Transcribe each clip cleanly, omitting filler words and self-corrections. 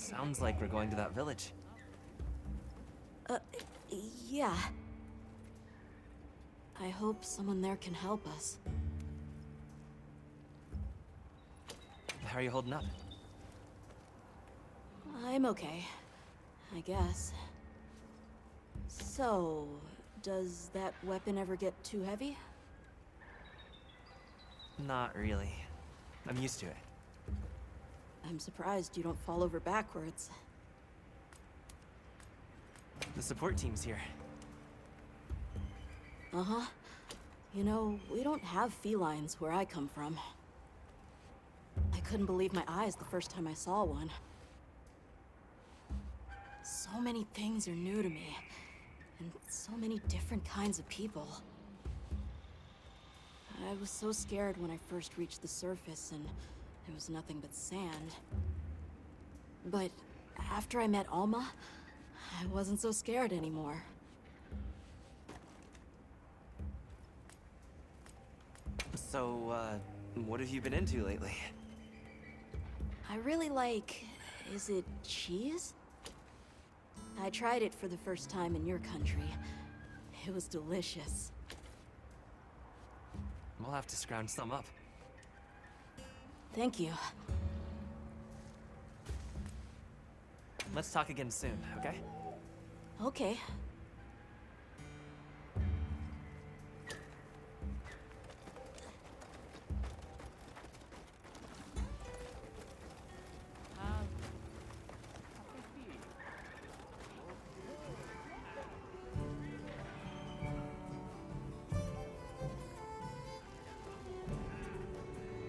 Sounds like we're going to that village. Uh, yeah. I hope someone there can help us. How are you holding up? I'm okay, I guess. So, does that weapon ever get too heavy? Not really. I'm used to it. I'm surprised you don't fall over backwards. The support team's here. Uh-huh. You know, we don't have felines where I come from. I couldn't believe my eyes the first time I saw one. So many things are new to me, and so many different kinds of people. I was so scared when I first reached the surface, and there was nothing but sand. But after I met Alma, I wasn't so scared anymore. So, what have you been into lately? I really like... is it cheese? I tried it for the first time in your country. It was delicious. We'll have to scrounge some up. Thank you. Let's talk again soon, okay? Okay.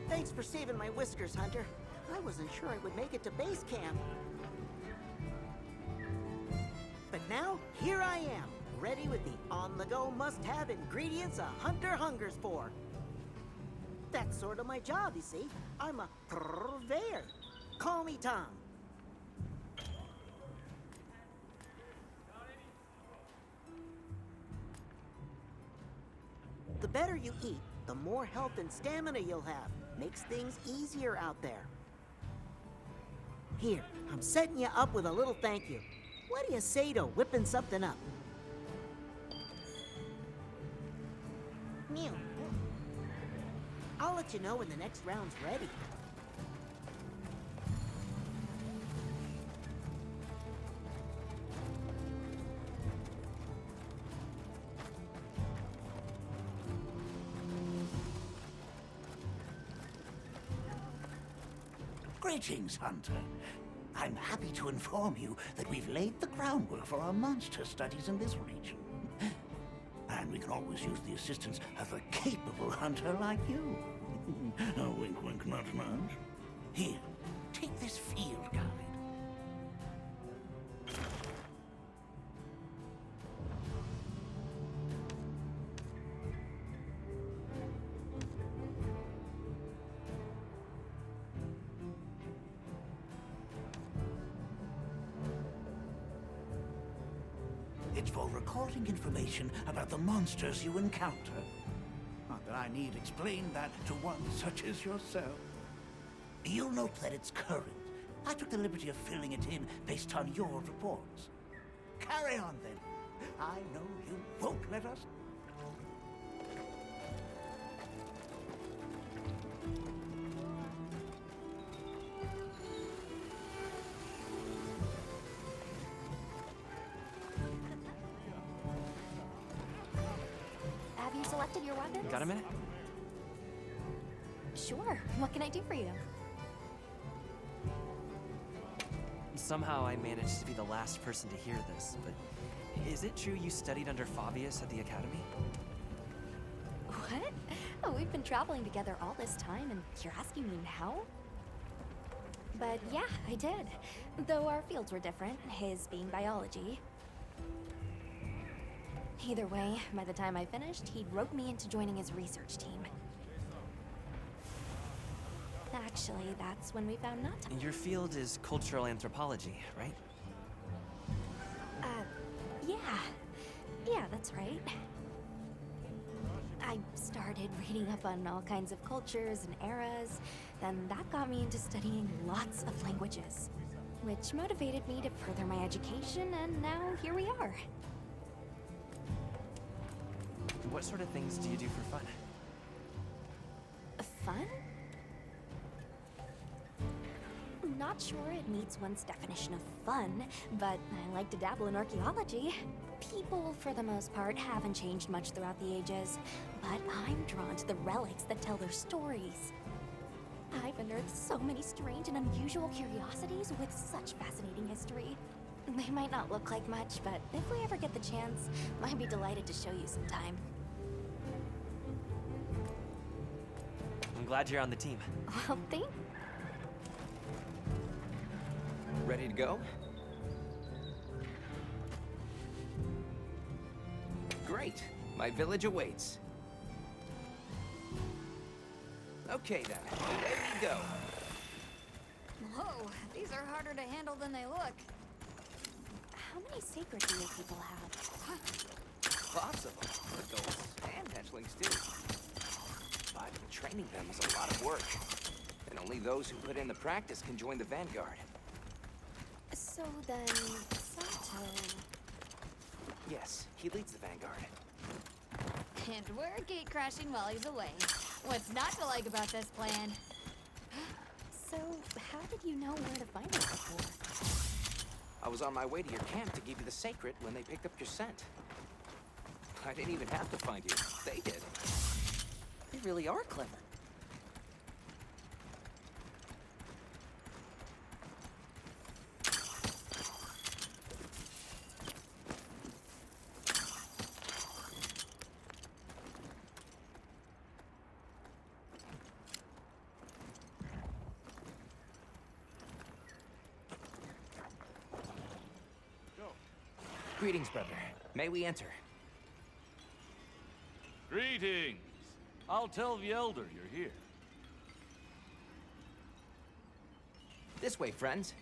Thanks for saving my whiskers, Hunter. I wasn't sure I would make it to base camp. But now, here I am, ready with the on-the-go must-have ingredients a hunter hungers for. That's sort of my job, you see. I'm a purveyor. Call me Tom. The better you eat, the more health and stamina you'll have. Makes things easier out there. Here, I'm setting you up with a little thank you. What do you say to whipping something up? Mew. I'll let you know when the next round's ready. Greetings, Hunter. I'm happy to inform you that we've laid the groundwork for our monster studies in this region. And we can always use the assistance of a capable hunter like you. Oh, wink, wink, nudge, nudge. Here, take this field guide. It's for recording information about the monsters you encounter. Not that I need explain that to one such as yourself. You'll note that it's current. I took the liberty of filling it in based on your reports. Carry on, then. I know you won't let us... Have you selected your weapons? Got a minute? Sure. What can I do for you? Somehow I managed to be the last person to hear this, but is it true you studied under Fabius at the academy? What? Oh, we've been traveling together all this time, and you're asking me now? But yeah, I did. Though our fields were different, his being biology. Either way, by the time I finished, he'd roped me into joining his research team. Actually, that's when we found Nata. Your field is cultural anthropology, right? Yeah. Yeah, that's right. I started reading up on all kinds of cultures and eras, then that got me into studying lots of languages. which motivated me to further my education, and now here we are. What sort of things do you do for fun? Fun? Not sure it meets one's definition of fun, but I like to dabble in archaeology. People, for the most part, haven't changed much throughout the ages, but I'm drawn to the relics that tell their stories. I've unearthed so many strange and unusual curiosities with such fascinating history. They might not look like much, but if we ever get the chance, I'd be delighted to show you sometime. I'm glad you're on the team. Well, thank Ready to go? Great. My village awaits. Okay then, away we go. Whoa, these are harder to handle than they look. How many sacred deer people have? Lots of them, adults and hatchlings too. But training them is a lot of work. And only those who put in the practice can join the Vanguard. So then, Sato... Yes, he leads the Vanguard. And we're gate crashing while he's away. What's not to like about this plan? So, how did you know where to find us before? I was on my way to your camp to give you the sacred when they picked up your scent. I didn't even have to find you. They did. They really are clever. Greetings, brother. May we enter? Greetings! I'll tell the Elder you're here. This way, friends.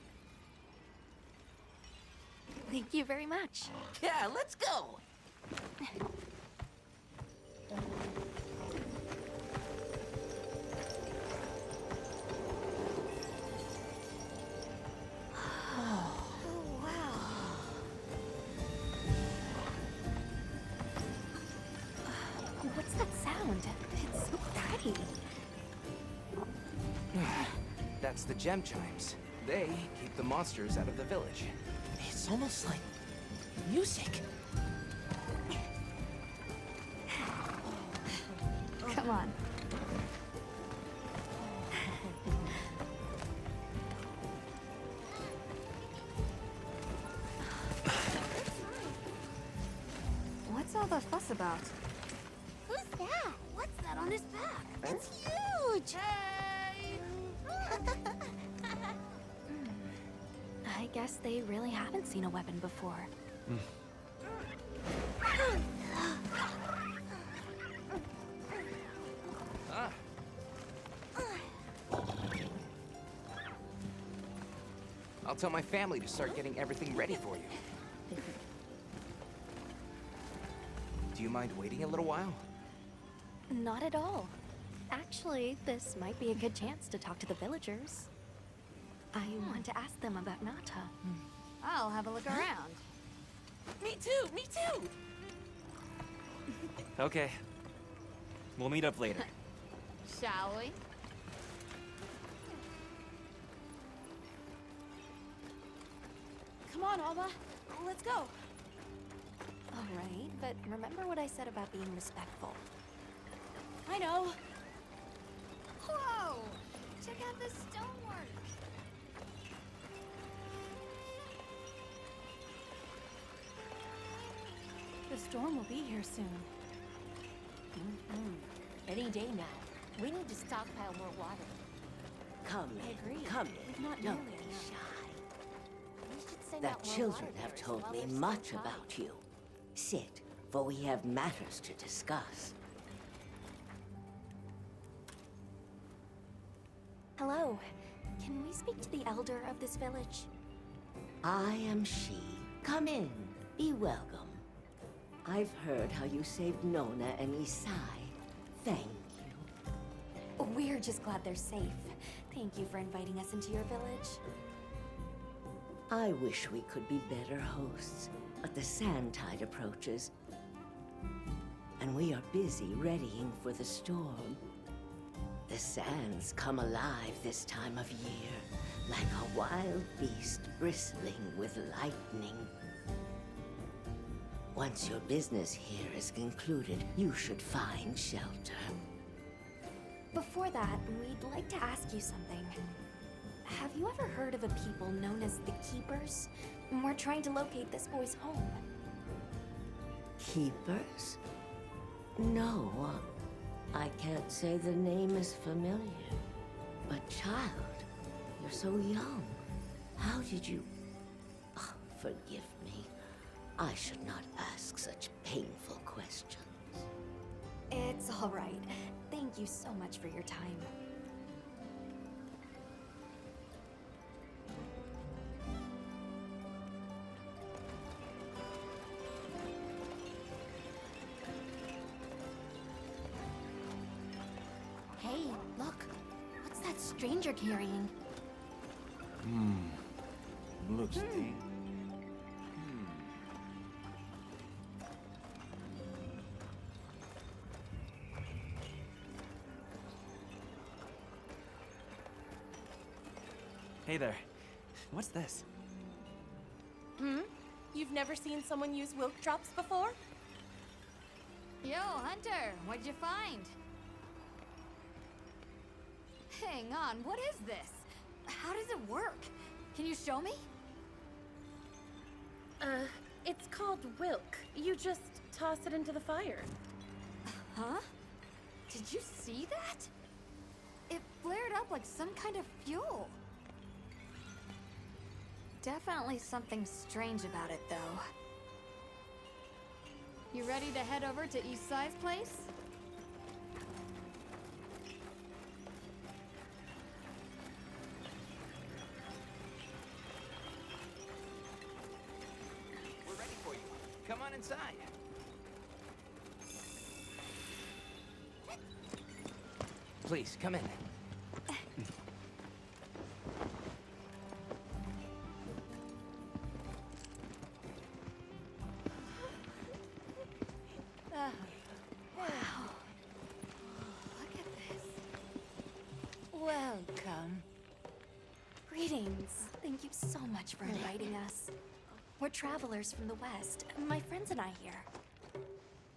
Thank you very much. Yeah, let's go! What's that sound? It's so pretty. That's the gem chimes. They keep the monsters out of the village. It's almost like music. Come on. What's all the fuss about? Who's that? What's that on his back? It's huge! Hey! I guess they really haven't seen a weapon before. Ah. I'll tell my family to start getting everything ready for you. Do you mind waiting a little while? Not at all. Actually, this might be a good chance to talk to the villagers. I want to ask them about Nata. I'll have a look around. Me too, me too! Okay. We'll meet up later. Shall we? Come on, Alma. Let's go. All right, but remember what I said about being respectful. I know. Whoa! Check out this stonework. The storm will be here soon. Any day now. We need to stockpile more water. Come I in, agree. come We've in. not Don't nearly be enough. shy. We should send The out more children water have bearers told while me there's still much time. about you. Sit, for we have matters to discuss. Hello. Can we speak to the elder of this village? I am she. Come in. Be welcome. I've heard how you saved Nona and Isai. Thank you. We're just glad they're safe. Thank you for inviting us into your village. I wish we could be better hosts, but the sand tide approaches, and we are busy readying for the storm. The sands come alive this time of year, like a wild beast bristling with lightning. Once your business here is concluded, you should find shelter. Before that, we'd like to ask you something. Have you ever heard of a people known as the Keepers? We're trying to locate this boy's home. Keepers? No, I can't say the name is familiar. But child, you're so young. How did you... Oh, forgive me. I should not ask such painful questions. It's all right. Thank you so much for your time. Hey, look. What's that stranger carrying? Looks tame. Hey there. What's this? You've never seen someone use wilk drops before? Yo, Hunter, what'd you find? Hang on, what is this? How does it work? Can you show me? It's called wilk. You just toss it into the fire. Huh? Did you see that? It flared up like some kind of fuel. Definitely something strange about it, though. You ready to head over to Eastside's place? We're ready for you. Come on inside. Please, come in. Look at this. Welcome. Greetings. Thank you so much for inviting us. We're travelers from the West, my friends and I here.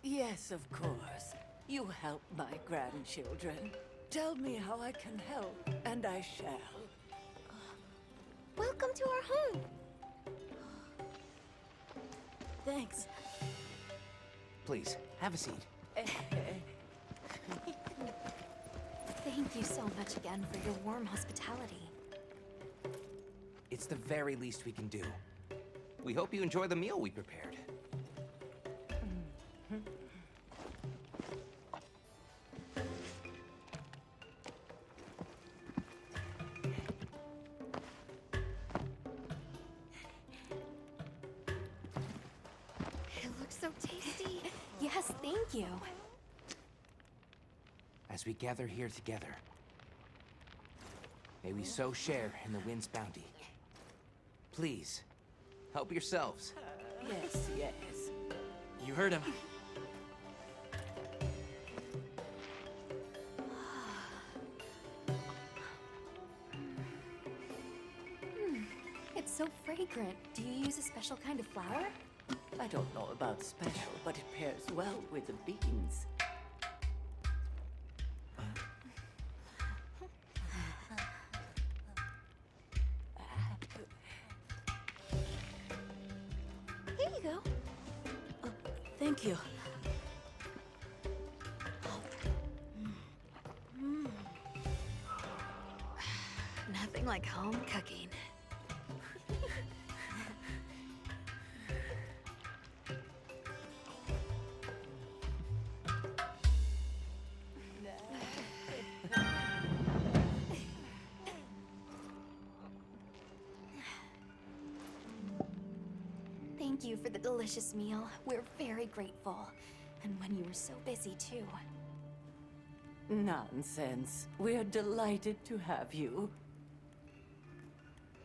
Yes, of course. You help my grandchildren. Tell me how I can help, and I shall. Welcome to our home. Thanks. Please, have a seat. Thank you so much again for your warm hospitality. It's the very least we can do. We hope you enjoy the meal we prepared. It looks so tasty. Yes, thank you. As we gather here together, may we so share in the wind's bounty. Please, help yourselves. Yes, yes. You heard him. It's so fragrant. Do you use a special kind of flower? I don't know about special, but it pairs well with the beans. Here you go. Thank you. Nothing like home cooking. Thank you for the delicious meal. We're very grateful. And when you were so busy, too. Nonsense. We're delighted to have you.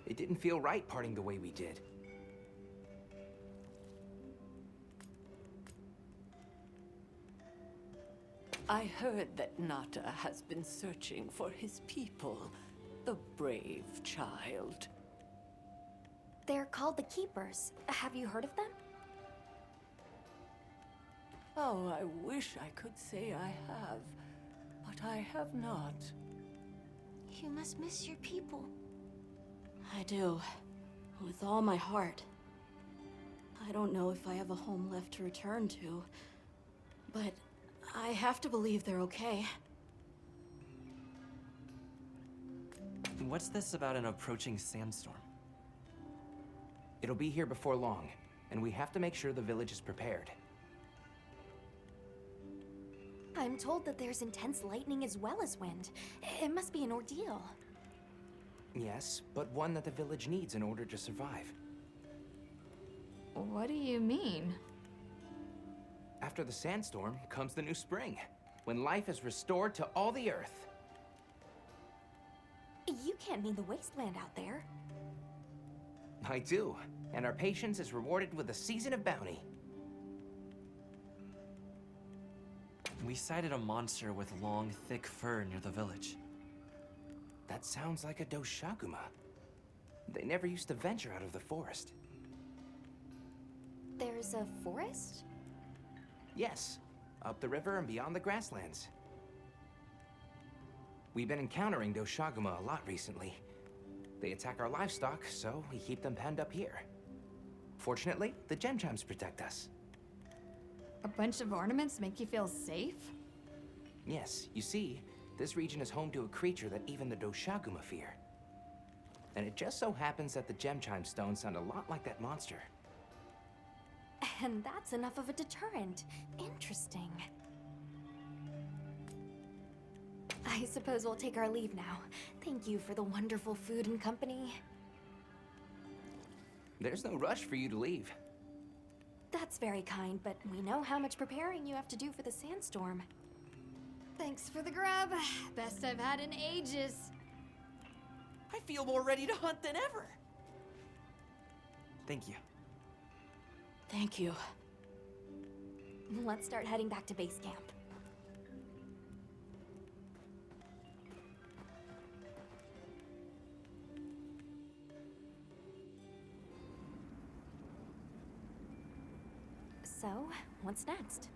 It didn't feel right parting the way we did. I heard that Nata has been searching for his people. The brave child. They're called the Keepers. Have you heard of them? Oh, I wish I could say I have, but I have not. You must miss your people. I do. With all my heart. I don't know if I have a home left to return to, but I have to believe they're okay. What's this about an approaching sandstorm? It'll be here before long, and we have to make sure the village is prepared. I'm told that there's intense lightning as well as wind. It must be an ordeal. Yes, but one that the village needs in order to survive. What do you mean? After the sandstorm comes the new spring, when life is restored to all the earth. You can't mean the wasteland out there. I do, and our patience is rewarded with a season of bounty. We sighted a monster with long, thick fur near the village. That sounds like a Doshaguma. They never used to venture out of the forest. There's a forest? Yes, up the river and beyond the grasslands. We've been encountering Doshaguma a lot recently. They attack our livestock, so we keep them penned up here. Fortunately, the gem chimes protect us. A bunch of ornaments make you feel safe? Yes, you see, this region is home to a creature that even the Doshaguma fear. And it just so happens that the gem chime stones sound a lot like that monster. And that's enough of a deterrent. Interesting. I suppose we'll take our leave now. Thank you for the wonderful food and company. There's no rush for you to leave. That's very kind, but we know how much preparing you have to do for the sandstorm. Thanks for the grub. Best I've had in ages. I feel more ready to hunt than ever. Thank you. Thank you. Let's start heading back to base camp. So, what's next?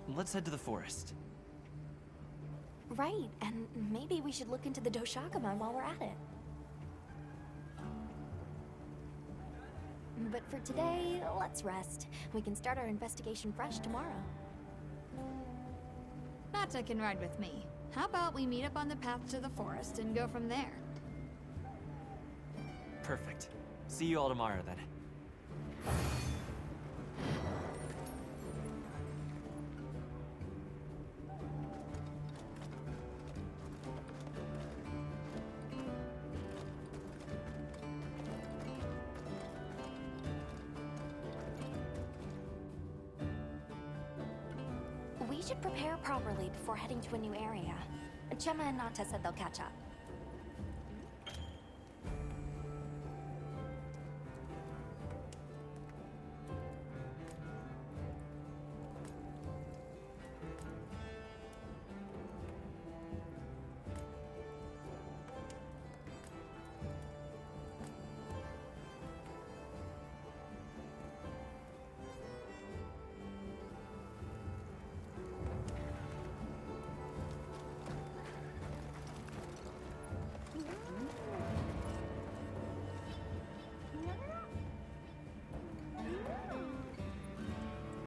Let's head to the forest. Right, and maybe we should look into the Doshaguma while we're at it. But for today, let's rest. We can start our investigation fresh tomorrow. Nata can ride with me. How about we meet up on the path to the forest and go from there? Perfect. See you all tomorrow then. We should prepare properly before heading to a new area. Gemma and Nata said they'll catch up.